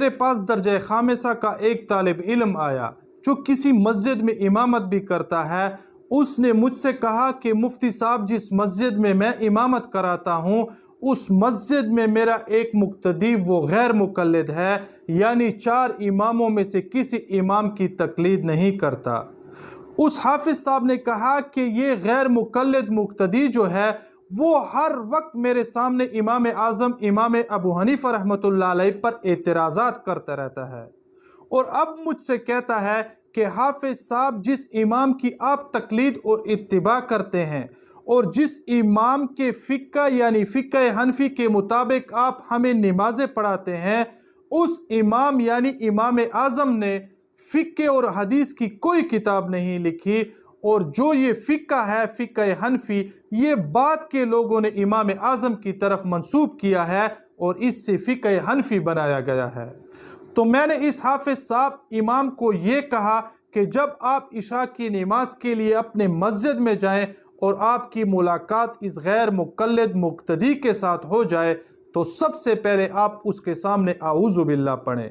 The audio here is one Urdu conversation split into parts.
میرے پاس درجہ خامسہ کا ایک طالب علم آیا جو کسی مسجد میں امامت بھی کرتا ہے۔ اس نے مجھ سے کہا کہ مفتی صاحب، جس مسجد میں میں امامت کراتا ہوں اس مسجد میں میرا ایک مقتدی وہ غیر مقلد ہے، یعنی 4 اماموں میں سے کسی امام کی تقلید نہیں کرتا۔ اس حافظ صاحب نے کہا کہ یہ غیر مقلد مقتدی جو ہے وہ ہر وقت میرے سامنے امام اعظم امام ابو حنیفہ رحمۃ اللہ علیہ پر اعتراضات کرتا رہتا ہے، اور اب مجھ سے کہتا ہے کہ حافظ صاحب، جس امام کی آپ تقلید اور اتباع کرتے ہیں اور جس امام کے فقہ یعنی فقہ حنفی کے مطابق آپ ہمیں نمازیں پڑھاتے ہیں، اس امام یعنی امام اعظم نے فقہ اور حدیث کی کوئی کتاب نہیں لکھی، اور جو یہ فقہ ہے فقہ حنفی، یہ بعد کے لوگوں نے امام اعظم کی طرف منسوب کیا ہے اور اس سے فقہ حنفی بنایا گیا ہے۔ تو میں نے اس حافظ صاحب امام کو یہ کہا کہ جب آپ عشاء کی نماز کے لیے اپنے مسجد میں جائیں اور آپ کی ملاقات اس غیر مقلد مقتدی کے ساتھ ہو جائے تو سب سے پہلے آپ اس کے سامنے اعوذ باللہ پڑھیں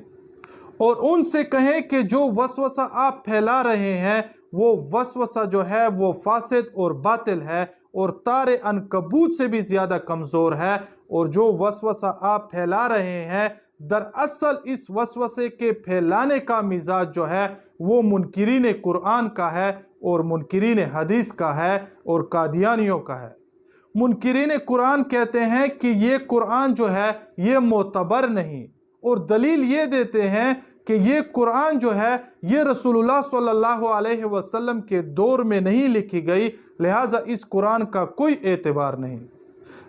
اور ان سے کہیں کہ جو وسوسہ آپ پھیلا رہے ہیں وہ وسوسہ جو ہے وہ فاسد اور باطل ہے اور تار عنکبوت سے بھی زیادہ کمزور ہے، اور جو وسوسہ آپ پھیلا رہے ہیں دراصل اس وسوسے کے پھیلانے کا مزاج جو ہے وہ منکرین قرآن کا ہے اور منکرین حدیث کا ہے اور قادیانیوں کا ہے۔ منکرین قرآن کہتے ہیں کہ یہ قرآن جو ہے یہ معتبر نہیں، اور دلیل یہ دیتے ہیں کہ یہ قرآن جو ہے یہ رسول اللہ صلی اللہ علیہ وسلم کے دور میں نہیں لکھی گئی، لہٰذا اس قرآن کا کوئی اعتبار نہیں۔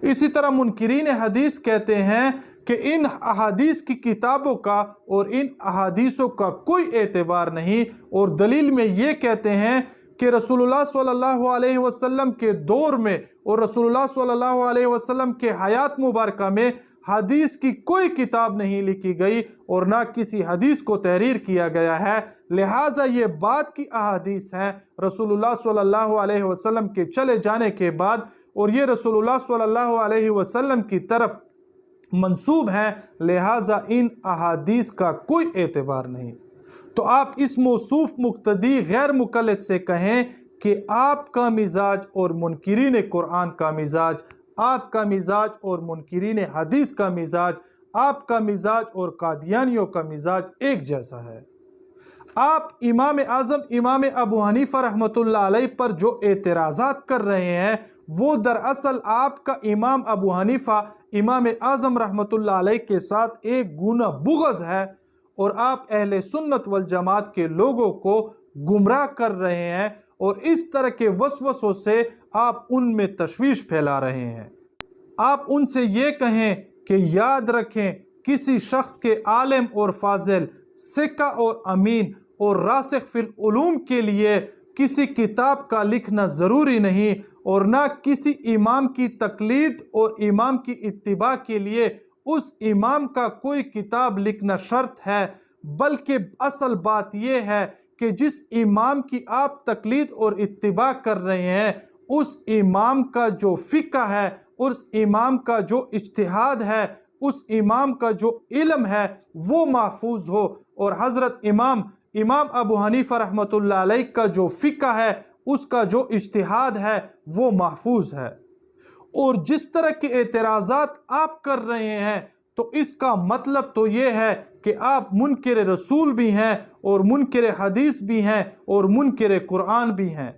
اسی طرح منکرین حدیث کہتے ہیں کہ ان احادیث کی کتابوں کا اور ان احادیثوں کا کوئی اعتبار نہیں، اور دلیل میں یہ کہتے ہیں کہ رسول اللہ صلی اللہ علیہ وسلم کے دور میں اور رسول اللہ صلی اللہ علیہ وسلم کے حیات مبارکہ میں حدیث کی کوئی کتاب نہیں لکھی گئی اور نہ کسی حدیث کو تحریر کیا گیا ہے، لہٰذا یہ بعد کی احادیث ہیں رسول اللہ صلی اللہ علیہ وسلم کے چلے جانے کے بعد، اور یہ رسول اللہ صلی اللہ علیہ وسلم کی طرف منسوب ہیں، لہٰذا ان احادیث کا کوئی اعتبار نہیں۔ تو آپ اس موصوف مقتدی غیر مقلد سے کہیں کہ آپ کا مزاج اور منکرین قرآن کا مزاج، آپ کا مزاج اور منکرین حدیث کا مزاج، آپ کا مزاج اور قادیانیوں کا مزاج ایک جیسا ہے۔ آپ امام اعظم امام ابو حنیفہ رحمۃ اللہ علیہ پر جو اعتراضات کر رہے ہیں وہ دراصل آپ کا امام ابو حنیفہ امام اعظم رحمۃ اللہ علیہ کے ساتھ ایک گنا بغض ہے، اور آپ اہل سنت والجماعت کے لوگوں کو گمراہ کر رہے ہیں، اور اس طرح کے وسوسوں سے آپ ان میں تشویش پھیلا رہے ہیں۔ آپ ان سے یہ کہیں کہ یاد رکھیں کسی شخص کے عالم اور فاضل، ثقہ اور امین اور راسخ فی العلوم کے لیے کسی کتاب کا لکھنا ضروری نہیں، اور نہ کسی امام کی تقلید اور امام کی اتباع کے لیے اس امام کا کوئی کتاب لکھنا شرط ہے، بلکہ اصل بات یہ ہے کہ جس امام کی آپ تقلید اور اتباع کر رہے ہیں اس امام کا جو فقہ ہے، اس امام کا جو اجتہاد ہے، اس امام کا جو علم ہے وہ محفوظ ہو، اور حضرت امام ابو حنیفہ رحمۃ اللہ علیہ کا جو فقہ ہے، اس کا جو اجتہاد ہے وہ محفوظ ہے۔ اور جس طرح کے اعتراضات آپ کر رہے ہیں تو اس کا مطلب تو یہ ہے کہ آپ منکر رسول بھی ہیں اور منکر حدیث بھی ہیں اور منکر قرآن بھی ہیں۔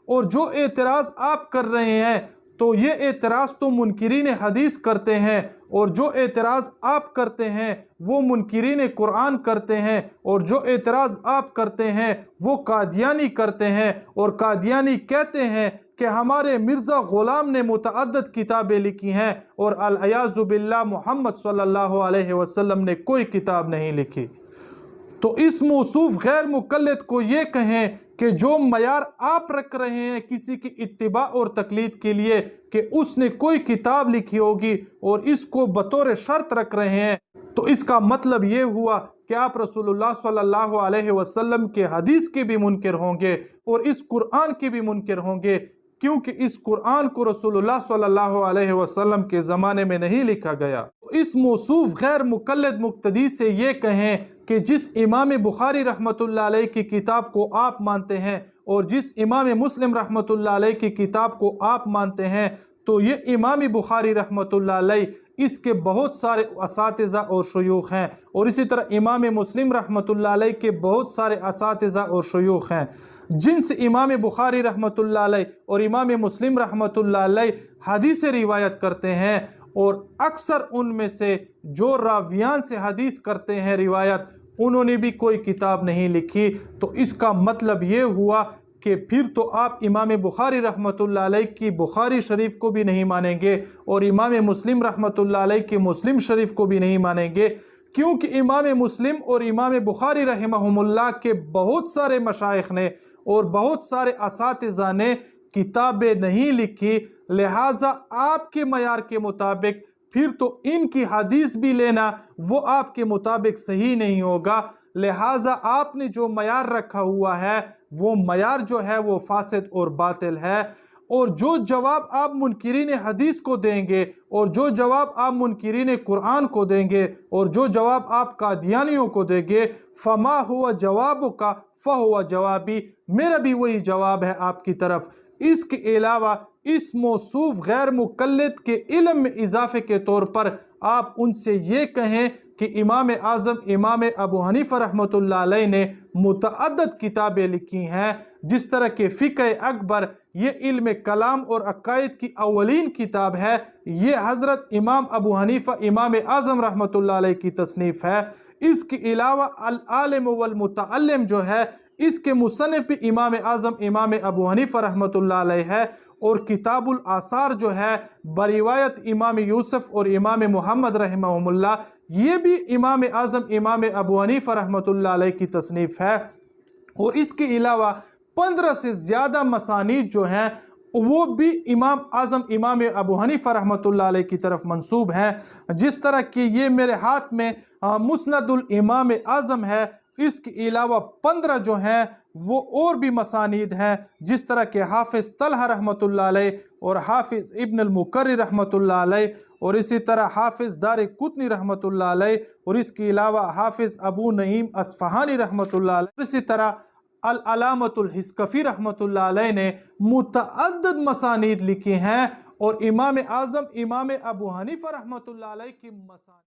اور جو اعتراض آپ کر رہے ہیں تو یہ اعتراض تو منکرین حدیث کرتے ہیں، اور جو اعتراض آپ کرتے ہیں وہ منکرین قرآن کرتے ہیں، اور جو اعتراض آپ کرتے ہیں وہ قادیانی کرتے ہیں، اور قادیانی کہتے ہیں کہ ہمارے مرزا غلام نے متعدد کتابیں لکھی ہیں اور العیاذ باللہ محمد صلی اللہ علیہ وسلم نے کوئی کتاب نہیں لکھی۔ تو اس موصوف غیر مقلد کو یہ کہیں کہ جو معیار آپ رکھ رہے ہیں کسی کی اتباع اور تقلید کے لیے کہ اس نے کوئی کتاب لکھی ہوگی اور اس کو بطور شرط رکھ رہے ہیں، تو اس کا مطلب یہ ہوا کہ آپ رسول اللہ صلی اللہ علیہ وسلم کے حدیث کے بھی منکر ہوں گے اور اس قرآن کے بھی منکر ہوں گے، کیونکہ اس قرآن کو رسول اللہ صلی اللہ علیہ وسلم کے زمانے میں نہیں لکھا گیا۔ اس موصوف غیر مقلد مقتدی سے یہ کہیں کہ جس امام بخاری رحمۃ اللہ علیہ کی کتاب کو آپ مانتے ہیں اور جس امام مسلم رحمۃ اللہ علیہ کی کتاب کو آپ مانتے ہیں، تو یہ امام بخاری رحمۃ اللہ علیہ اس کے بہت سارے اساتذہ اور شیوخ ہیں، اور اسی طرح امام مسلم رحمۃ اللہ علیہ کے بہت سارے اساتذہ اور شیوخ ہیں، جن سے امام بخاری رحمۃ اللہ علیہ اور امام مسلم رحمۃ اللہ علیہ حدیث روایت کرتے ہیں، اور اکثر ان میں سے جو راویان سے حدیث کرتے ہیں روایت، انہوں نے بھی کوئی کتاب نہیں لکھی۔ تو اس کا مطلب یہ ہوا کہ پھر تو آپ امام بخاری رحمۃ اللہ علیہ کی بخاری شریف کو بھی نہیں مانیں گے، اور امام مسلم رحمۃ اللہ علیہ کی مسلم شریف کو بھی نہیں مانیں گے، کیونکہ امام مسلم اور امام بخاری رحمہم اللہ کے بہت سارے مشائخ نے اور بہت سارے اساتذہ نے کتابیں نہیں لکھی، لہٰذا آپ کے معیار کے مطابق پھر تو ان کی حدیث بھی لینا وہ آپ کے مطابق صحیح نہیں ہوگا، لہٰذا آپ نے جو معیار رکھا ہوا ہے وہ معیار جو ہے وہ فاسد اور باطل ہے، اور جو جواب آپ منکرین حدیث کو دیں گے، اور جو جواب آپ منکرین قرآن کو دیں گے، اور جو جواب آپ قادیانیوں کو دیں گے، فما ہوا جوابک فہو جوابی، میرا بھی وہی جواب ہے آپ کی طرف۔ اس کے علاوہ اس موصوف غیر مقلد کے علم میں اضافے کے طور پر آپ ان سے یہ کہیں کہ امام اعظم امام ابو حنیفہ رحمۃ اللہ علیہ نے متعدد کتابیں لکھی ہیں، جس طرح کہ فقہ اکبر، یہ علم کلام اور عقائد کی اولین کتاب ہے، یہ حضرت امام ابو حنیفہ امام اعظم رحمۃ اللہ علیہ کی تصنیف ہے۔ اس کے علاوہ العالم والمتعلم جو ہے، اس کے مصنف بھی امام اعظم امام ابو حنیفہ رحمۃ اللہ علیہ ہے، اور کتاب الآثار جو ہے بروایت امام یوسف اور امام محمد رحمہم اللہ، یہ بھی امام اعظم امام ابو حنیفہ رحمۃ اللہ علیہ کی تصنیف ہے۔ اور اس کے علاوہ 15 سے زیادہ مسانید جو ہیں وہ بھی امام اعظم امام ابو حنیفہ رحمۃ اللہ علیہ کی طرف منسوب ہیں، جس طرح کہ یہ میرے ہاتھ میں مسند الامام اعظم ہے۔ اس کے علاوہ 15 جو ہیں وہ اور بھی مسانید ہیں، جس طرح کہ حافظ طلحہ رحمۃ اللہ علیہ اور حافظ ابن المقری رحمۃ اللہ علیہ، اور اسی طرح حافظ دار قطنی رحمۃ اللہ علیہ، اور اس کے علاوہ حافظ ابو نعیم اصفہانی رحمۃ اللہ علیہ، اور اسی طرح العلامۃ الحسکفی رحمۃ اللہ علیہ نے متعدد مسانید لکھی ہیں، اور امام اعظم امام ابو حنیفہ رحمۃ اللہ علیہ کی مسانید